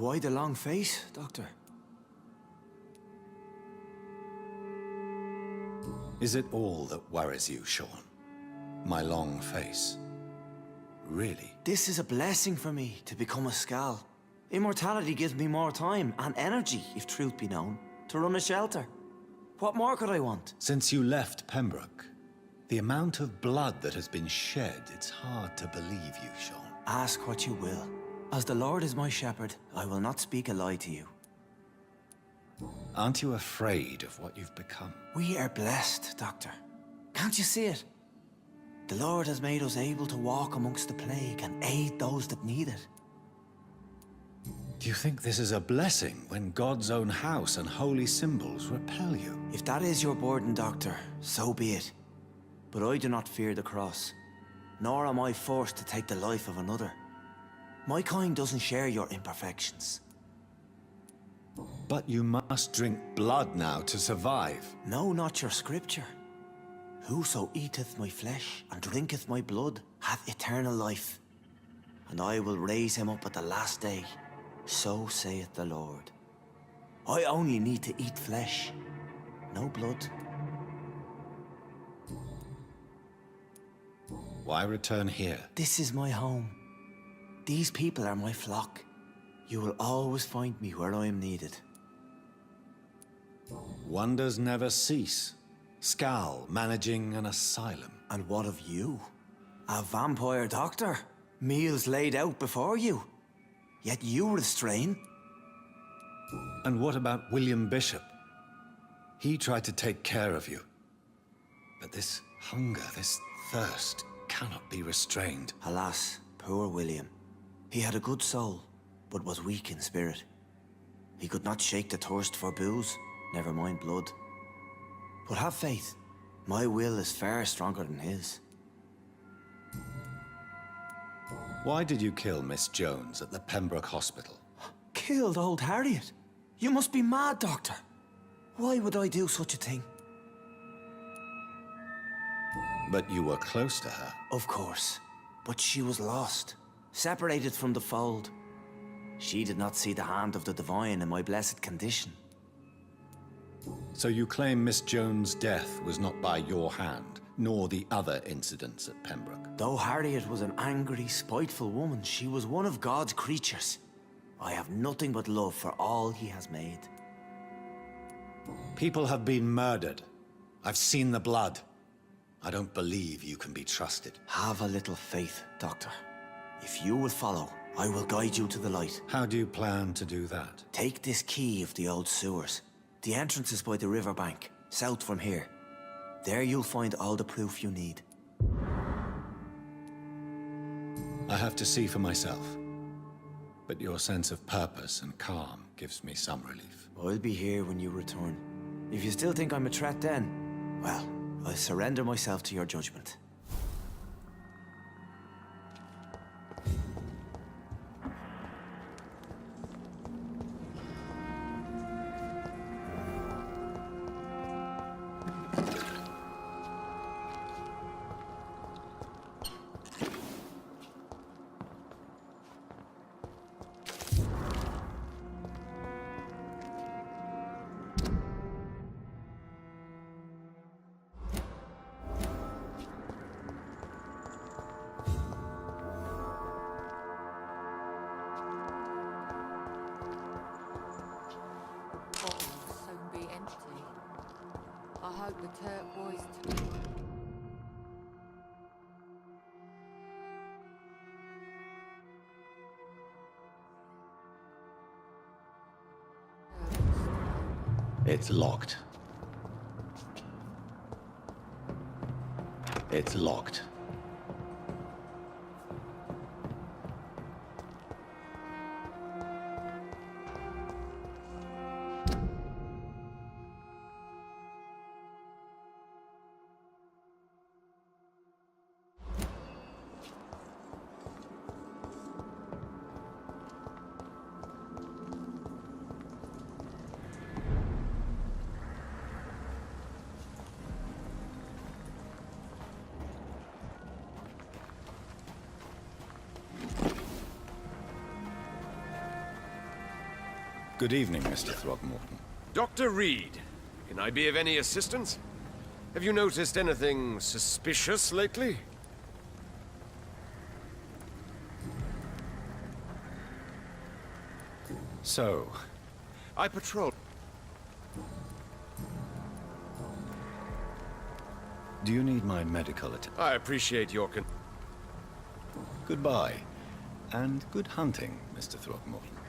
why the long face, Doctor? Is it all that worries you, Sean? My long face? Really? This is a blessing for me to become a Skal. Immortality gives me more time and energy, if truth be known, to run a shelter. What more could I want? Since you left Pembroke, the amount of blood that has been shed, it's hard to believe you, Sean. Ask what you will. As the Lord is my shepherd, I will not speak a lie to you. Aren't you afraid of what you've become? We are blessed, Doctor. Can't you see it? The Lord has made us able to walk amongst the plague and aid those that need it. Do you think this is a blessing when God's own house and holy symbols repel you? If that is your burden, Doctor, so be it. But I do not fear the cross, nor am I forced to take the life of another. My kind doesn't share your imperfections. But you must drink blood now to survive. No, not your scripture. Whoso eateth my flesh and drinketh my blood hath eternal life, and I will raise him up at the last day. So saith the Lord. I only need to eat flesh, no blood. Why return here? This is my home. These people are my flock. You will always find me where I am needed. Wonders never cease. Skal managing an asylum. And what of you? A vampire doctor? Meals laid out before you. Yet you restrain. And what about William Bishop? He tried to take care of you. But this hunger, this thirst, cannot be restrained. Alas, poor William. He had a good soul, but was weak in spirit. He could not shake the thirst for booze, never mind blood. But have faith. My will is far stronger than his. Why did you kill Miss Jones at the Pembroke Hospital? Killed old Harriet? You must be mad, Doctor. Why would I do such a thing? But you were close to her. Of course. But she was lost. Separated from the fold. She did not see the hand of the divine in my blessed condition. So you claim Miss Jones' death was not by your hand, nor the other incidents at Pembroke? Though Harriet was an angry, spiteful woman, she was one of God's creatures. I have nothing but love for all he has made. People have been murdered. I've seen the blood. I don't believe you can be trusted. Have a little faith, Doctor. If you will follow, I will guide you to the light. How do you plan to do that? Take this key of the old sewers. The entrance is by the riverbank, south from here. There you'll find all the proof you need. I have to see for myself. But your sense of purpose and calm gives me some relief. I'll be here when you return. If you still think I'm a threat then, well, I surrender myself to your judgment. I hope the turquoise too. It's locked. It's locked. Good evening, Mr. Throgmorton. Dr. Reed, can I be of any assistance? Have you noticed anything suspicious lately? So, I patrol. do you need my medical attention? I appreciate your Goodbye, and good hunting, Mr. Throgmorton.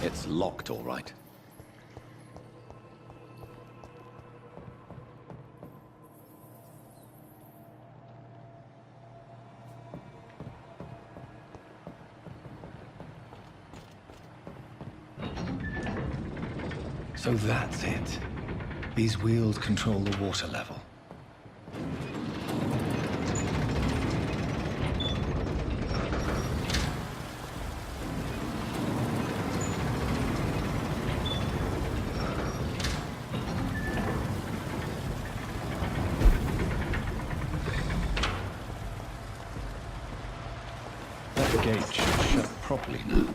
It's locked, all right. So that's it. These wheels control the water level. That gate should shut properly now.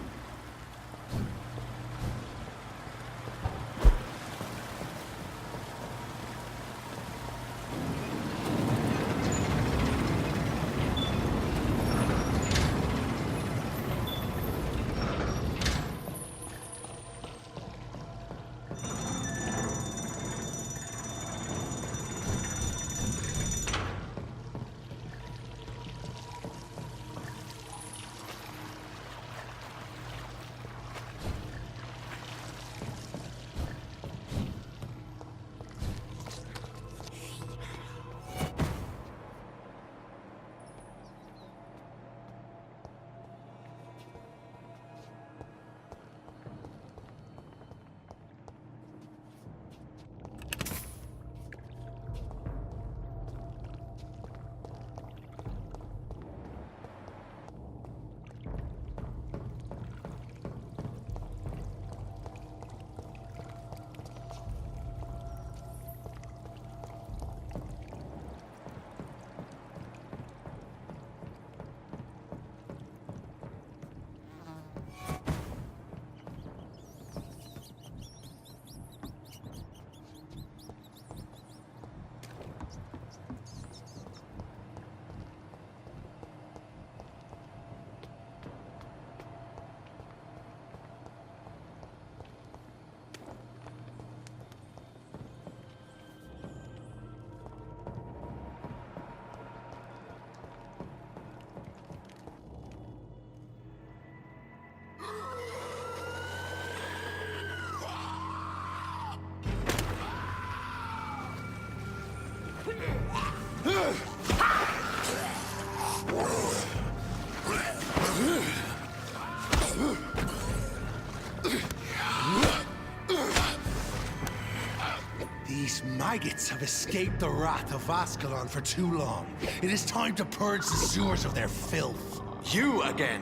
These maggots have escaped the wrath of Ascalon for too long. It is time to purge the sewers of their filth. You again!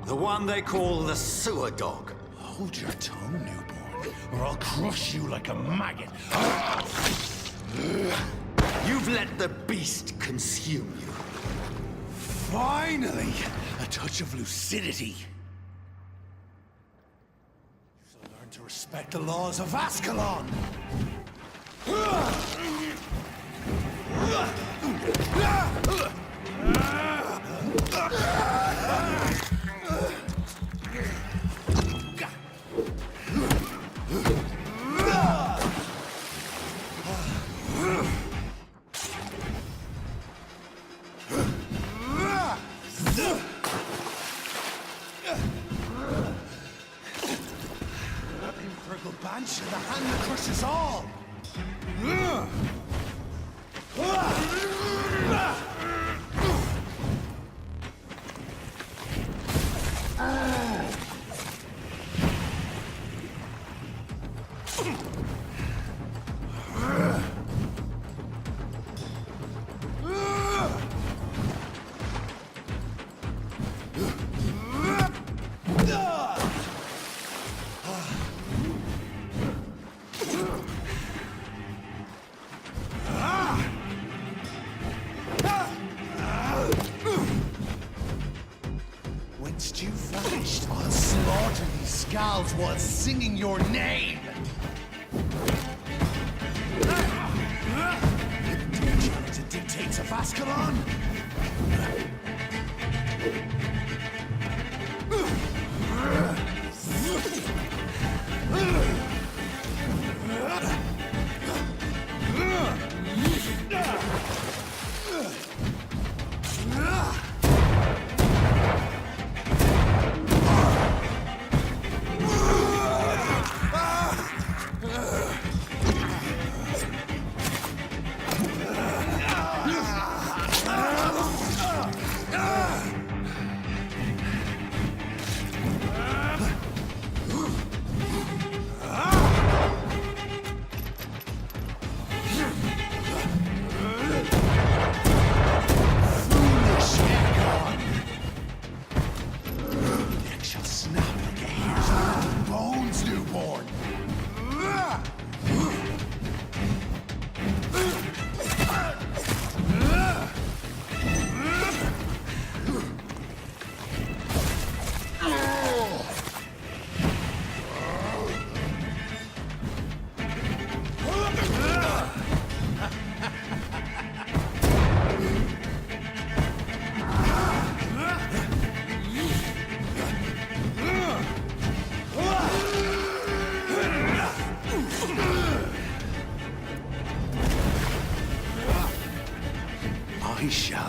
The one they call the sewer dog. Hold your tongue, newborn, or I'll crush you like a maggot. You've let the beast consume you. Finally! A touch of lucidity. So learn to respect the laws of Ascalon! Banshee, the hand that crushes all! Once you've vanished, I'll slaughter these Skals while singing your name! Challenge the dictates of Ascalon?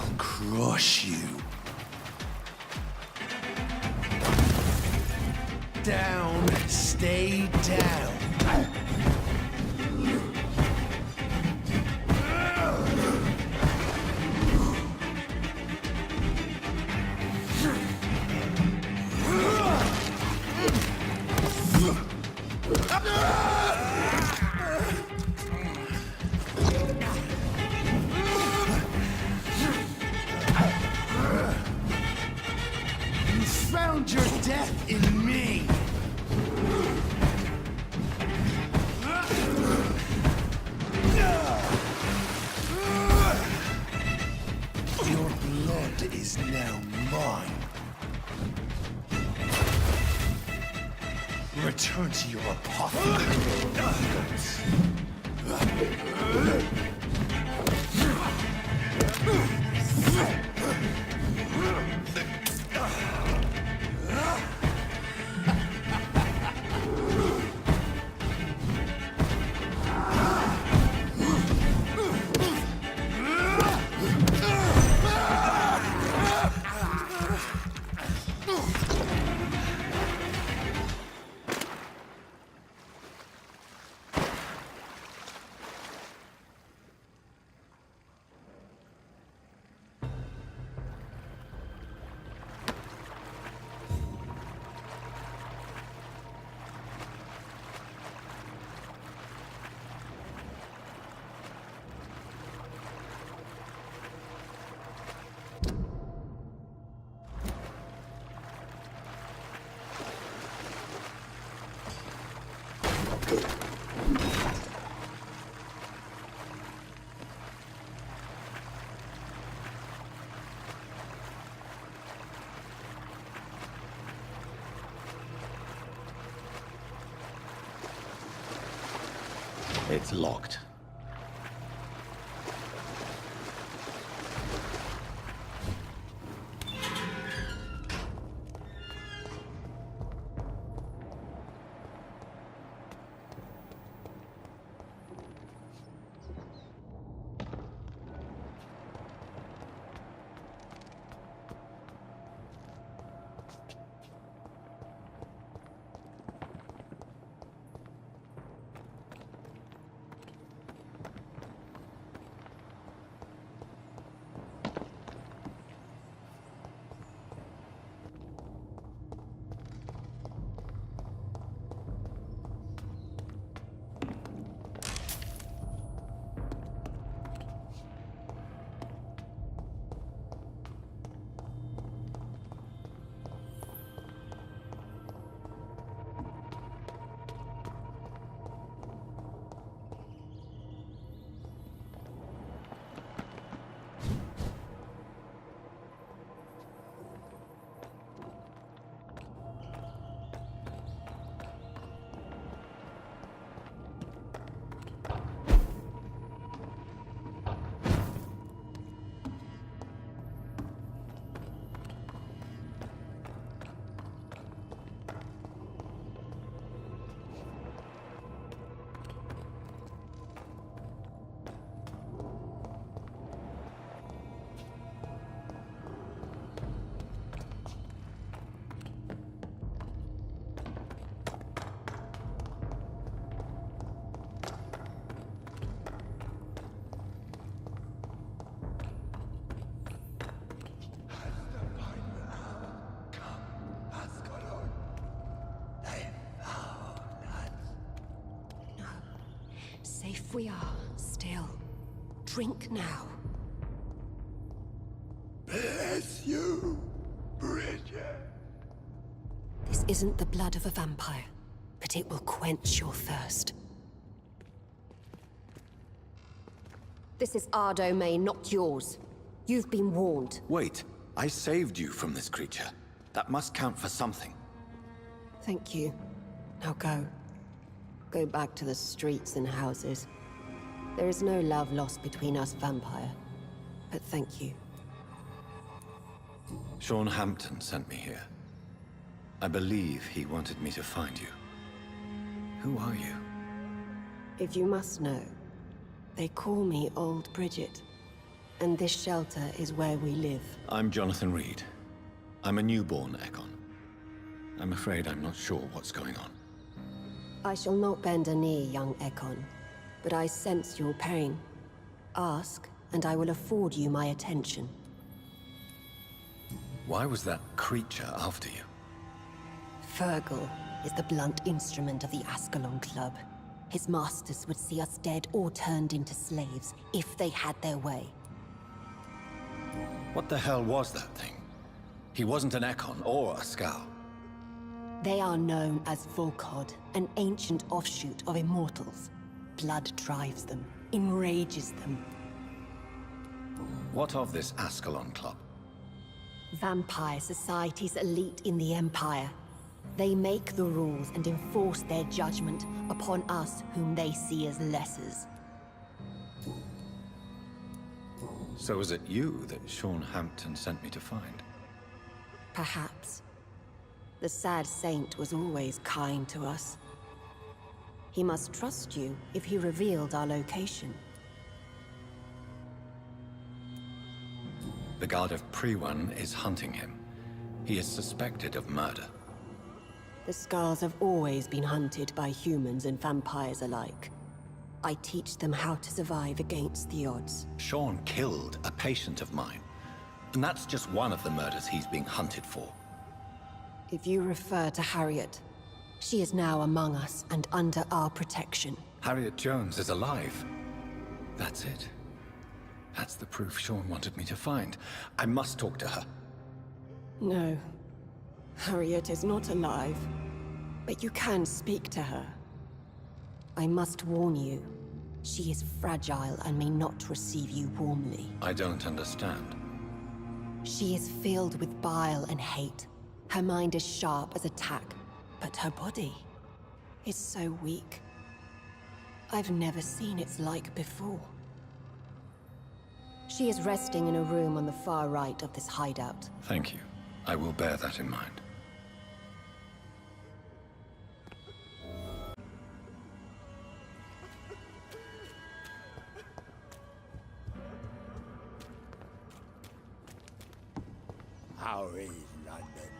I'll crush you. Down, stay down. You found your death in me. Your blood is now mine. Return to your apothecary. It's locked. Safe we are, still. Drink now. Bless you, Bridget. This isn't the blood of a vampire, but it will quench your thirst. This is our domain, not yours. You've been warned. Wait, I saved you from this creature. That must count for something. Thank you. Now go. Go back to the streets and houses. There is no love lost between us, vampire. But thank you. Sean Hampton sent me here. I believe he wanted me to find you. Who are you? If you must know, they call me Old Bridget. And this shelter is where we live. I'm Jonathan Reed. I'm a newborn Ekon. I'm afraid I'm not sure what's going on. I shall not bend a knee, young Ekon, but I sense your pain. Ask, and I will afford you my attention. Why was that creature after you? Fergal is the blunt instrument of the Ascalon Club. His masters would see us dead or turned into slaves if they had their way. What the hell was that thing? He wasn't an Ekon or a Skal. They are known as Volkod, an ancient offshoot of immortals. Blood drives them, enrages them. What of this Ascalon Club? Vampire society's elite in the Empire. They make the rules and enforce their judgment upon us whom they see as lessers. So was it you that Sean Hampton sent me to find? Perhaps. The sad saint was always kind to us. He must trust you if he revealed our location. The Guard of Priwan is hunting him. He is suspected of murder. The Skals have always been hunted by humans and vampires alike. I teach them how to survive against the odds. Sean killed a patient of mine. And that's just one of the murders he's being hunted for. If you refer to Harriet, she is now among us and under our protection. Harriet Jones is alive. That's it. That's the proof Sean wanted me to find. I must talk to her. No. Harriet is not alive. But you can speak to her. I must warn you, she is fragile and may not receive you warmly. I don't understand. She is filled with bile and hate. Her mind is sharp as a tack, but her body is so weak. I've never seen its like before. She is resting in a room on the far right of this hideout. Thank you. I will bear that in mind. How is London?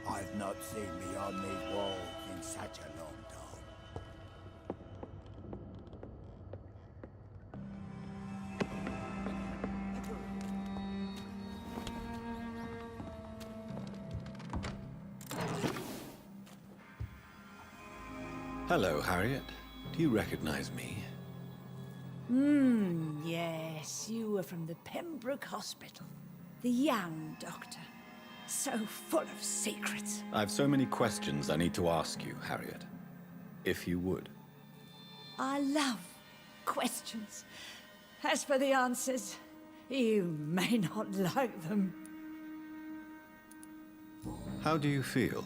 I've not seen beyond these walls in such a long time. Hello, Harriet. Do you recognize me? Yes, you were from the Pembroke Hospital. The young doctor. So full of secrets. I have so many questions I need to ask you, Harriet. If you would. I love questions. As for the answers, you may not like them. How do you feel?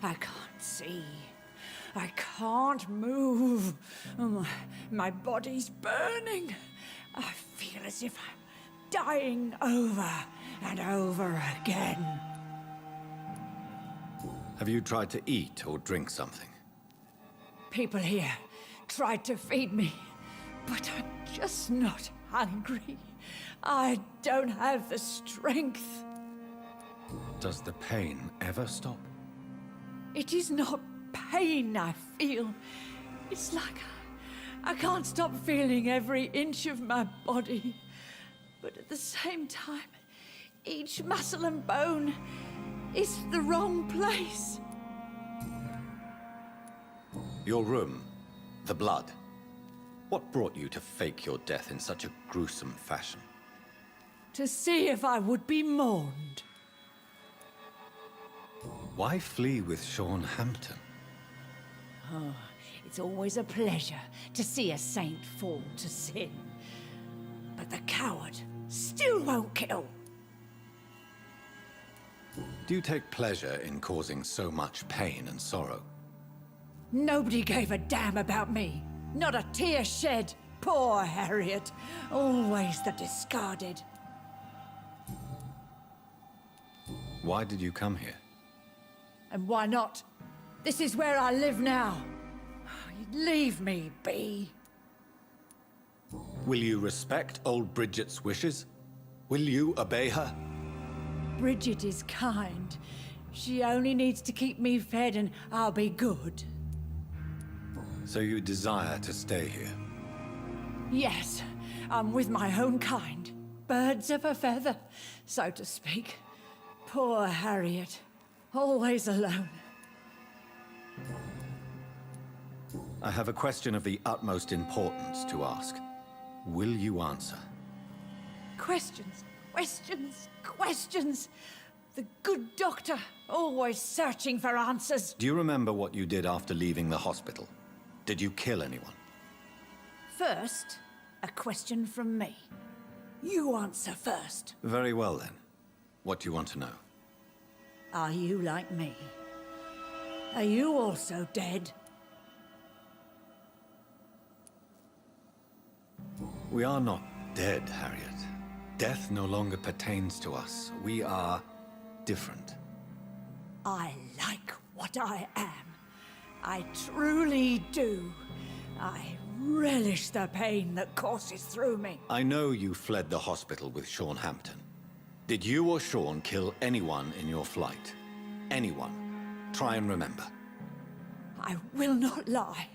I can't see. I can't move. My body's burning. I feel as if I'm dying over and over again. Have you tried to eat or drink something? People here tried to feed me, but I'm just not hungry. I don't have the strength. Does the pain ever stop? It is not pain I feel. It's like I can't stop feeling every inch of my body. But at the same time, each muscle and bone is the wrong place. Your room, the blood. What brought you to fake your death in such a gruesome fashion? To see if I would be mourned. Why flee with Sean Hampton? It's always a pleasure to see a saint fall to sin. But the coward still won't kill. Do you take pleasure in causing so much pain and sorrow? Nobody gave a damn about me. Not a tear shed. Poor Harriet. Always the discarded. Why did you come here? And why not? This is where I live now. Leave me be. Will you respect old Bridget's wishes? Will you obey her? Bridget is kind. She only needs to keep me fed and I'll be good. So you desire to stay here? Yes, I'm with my own kind. Birds of a feather, so to speak. Poor Harriet. Always alone. I have a question of the utmost importance to ask. Will you answer? Questions, questions, questions. The good doctor, always searching for answers. Do you remember what you did after leaving the hospital? Did you kill anyone? First, a question from me. You answer first. Very well then. What do you want to know? Are you like me? Are you also dead? We are not dead, Harriet. Death no longer pertains to us. We are different. I like what I am. I truly do. I relish the pain that courses through me. I know you fled the hospital with Sean Hampton. Did you or Sean kill anyone in your flight? Anyone? Try and remember. I will not lie.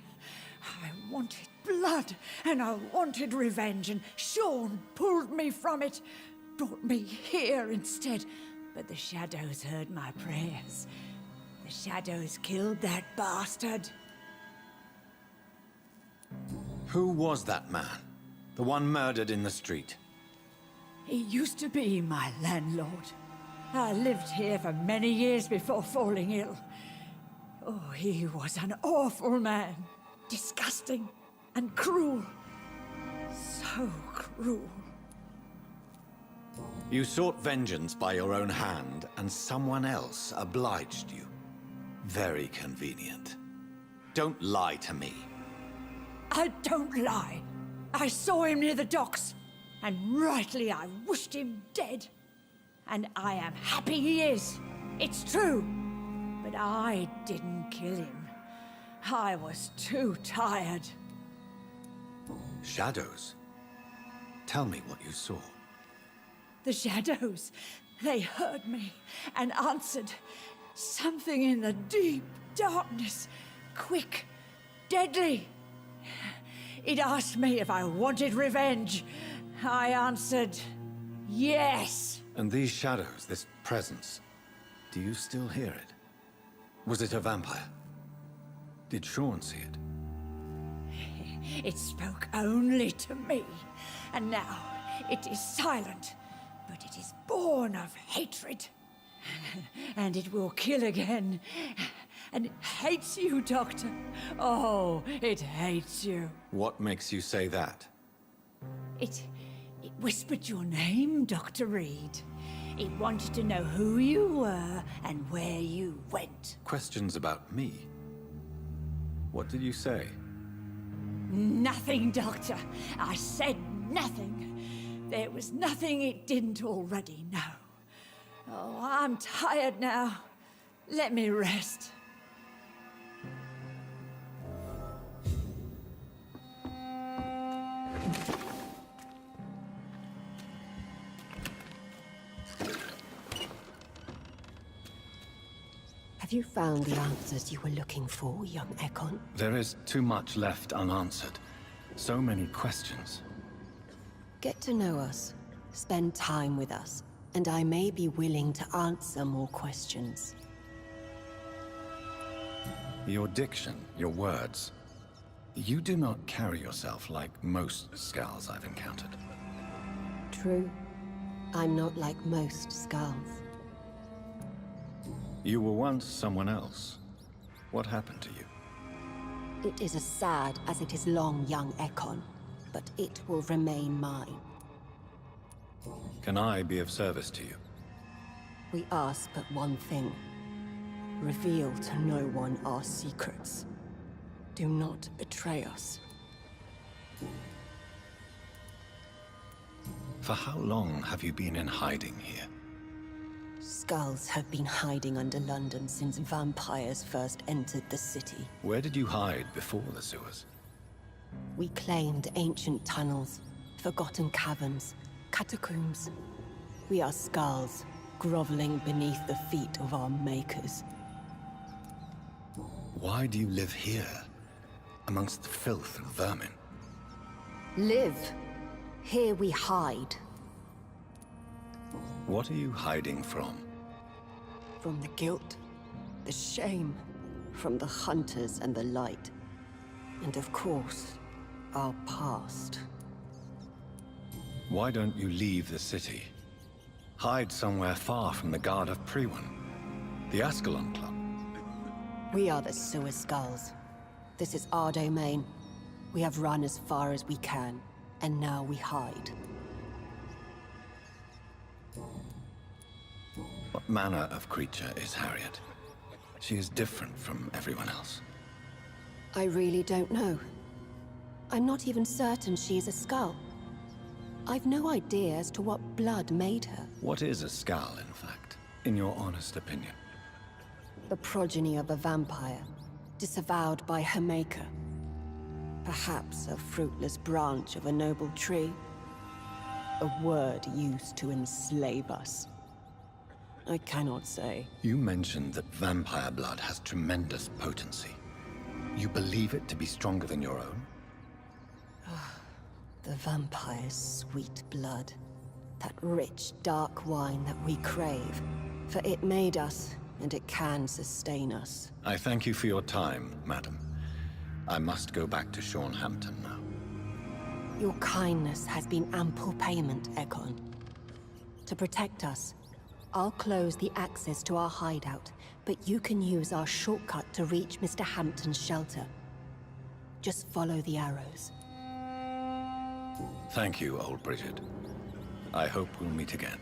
I wanted blood, and I wanted revenge, and Sean pulled me from it, brought me here instead. But the shadows heard my prayers. The shadows killed that bastard. Who was that man? The one murdered in the street? He used to be my landlord. I lived here for many years before falling ill. Oh, he was an awful man. Disgusting and cruel. So cruel. You sought vengeance by your own hand, and someone else obliged you. Very convenient. Don't lie to me. I don't lie. I saw him near the docks, and rightly I wished him dead. And I am happy he is. It's true. But I didn't kill him. I was too tired. Shadows? Tell me what you saw. The shadows, they heard me and answered. Something in the deep darkness, quick, deadly. It asked me if I wanted revenge. I answered, yes. And these shadows, this presence, do you still hear it? Was it a vampire? Did Sean see it? It spoke only to me, and now it is silent, but it is born of hatred. And it will kill again. And it hates you, Doctor. Oh, it hates you. What makes you say that? It whispered your name, Dr. Reed. It wanted to know who you were and where you went. Questions about me? What did you say? Nothing, Doctor. I said nothing. There was nothing it didn't already know. Oh, I'm tired now. Let me rest. Have you found the answers you were looking for, young Ekon? There is too much left unanswered. So many questions. Get to know us. Spend time with us. And I may be willing to answer more questions. Your diction, your words. You do not carry yourself like most Skals I've encountered. True. I'm not like most Skals. You were once someone else. What happened to you? It is as sad as it is long, young Ekon, but it will remain mine. Can I be of service to you? We ask but one thing. Reveal to no one our secrets. Do not betray us. For how long have you been in hiding here? Skulls have been hiding under London since vampires first entered the city. Where did you hide before the sewers? We claimed ancient tunnels, Forgotten caverns, catacombs. We are skulls, groveling beneath the feet of our makers. Why do you live here, amongst the filth and vermin? Live. Here we hide. What are you hiding from? From the guilt, the shame, from the hunters and the light. And of course, our past. Why don't you leave the city? Hide somewhere far from the Guard of Priwen, the Ascalon Club. We are the Sewer Skulls. This is our domain. We have run as far as we can, and now we hide. What manner of creature is Harriet? She is different from everyone else. I really don't know. I'm not even certain she is a Skull. I've no idea as to what blood made her. What is a Skal, in fact, in your honest opinion? The progeny of a vampire, disavowed by her maker. Perhaps a fruitless branch of a noble tree. A word used to enslave us. I cannot say. You mentioned that vampire blood has tremendous potency. You believe it to be stronger than your own? The vampire's sweet blood. That rich, dark wine that we crave. For it made us, and it can sustain us. I thank you for your time, madam. I must go back to Shornhampton now. Your kindness has been ample payment, Ekon. To protect us, I'll close the access to our hideout, but you can use our shortcut to reach Mr. Hampton's shelter. Just follow the arrows. Thank you, old Bridget. I hope we'll meet again.